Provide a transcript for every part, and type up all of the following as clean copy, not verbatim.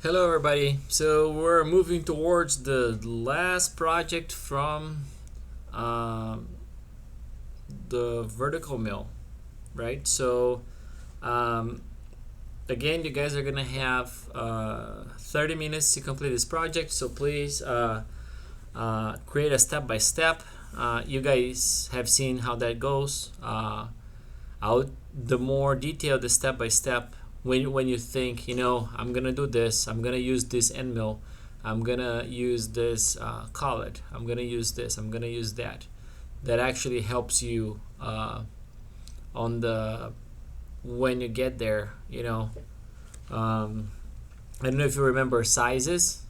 Hello everybody. So we're moving towards the last project from um, the vertical mill, right? So um, again, you guys are gonna have 30 minutes to complete this project. So please create a step by step. You guys have seen how that goes. The more detailed the step by step, when you think, I'm gonna do this, I'm gonna use this end mill, I'm gonna use this collet, I'm gonna use this, I'm gonna use that. That actually helps you on the when you get there. I don't know if you remember sizes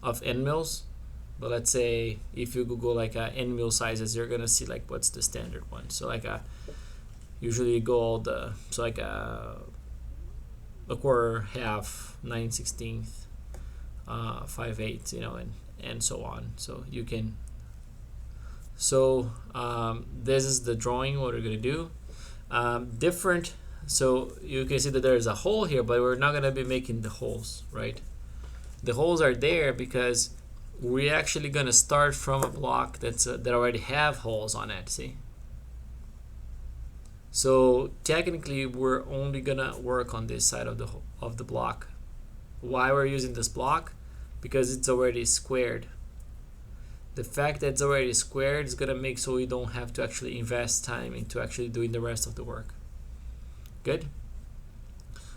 of end mills, but let's say if you Google like end mill sizes, you're gonna see like what's the standard one. So like usually you go all the like a quarter, half, 9/16, 5/8, and so on. So you can. So this is the drawing. What we're gonna do. Different. So you can see that there's a hole here, but we're not gonna be making the holes, right? The holes are there because we're actually gonna start from a block that already have holes on it. See. So technically, we're only gonna work on this side of the block. Why we're using this block? Because it's already squared. The fact that it's already squared is gonna make so we don't have to actually invest time into actually doing the rest of the work. Good.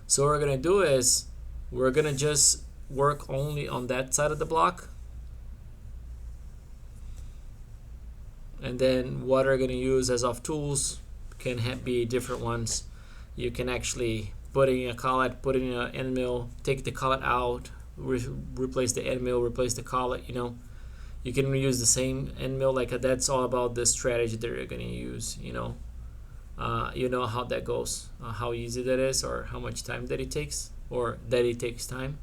So what we're gonna do is we're gonna just work only on that side of the block, and then what we're gonna use as of tools can be different ones. You can actually put in a collet, put in an end mill, take the collet out, replace the end mill, replace the collet. You can reuse the same end mill. Like that's all about the strategy that you're gonna use. You know how that goes, how easy that is, or how much time that it takes, or that it takes time.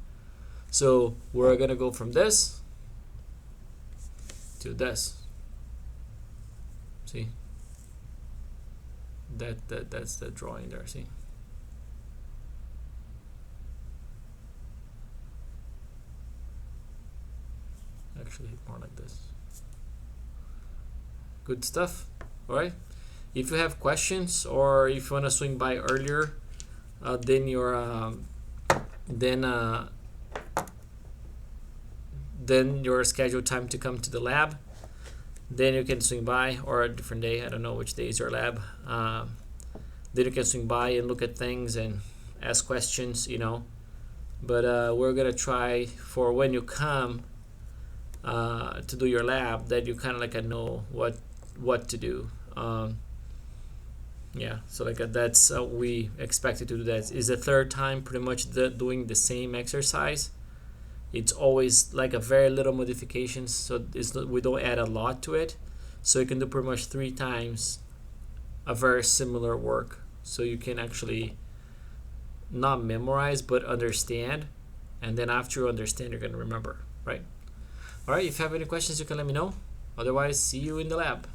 So we're gonna go from this to this. See. That's the drawing there. See, actually more like this. Good stuff. All right, if you have questions or if you want to swing by earlier then your scheduled time to come to the lab, then you can swing by, or a different day. I don't know which day is your lab. Then you can swing by and look at things and ask questions, But we're gonna try for when you come to do your lab that you kind of like know what to do. So like that's we expected to do that. Is the third time pretty much doing the same exercise. It's always like a very little modifications, so we don't add a lot to it. So you can do pretty much 3 times a very similar work. So you can actually not memorize but understand, and then after you understand, you're gonna remember, right? All right. If you have any questions, you can let me know. Otherwise, see you in the lab.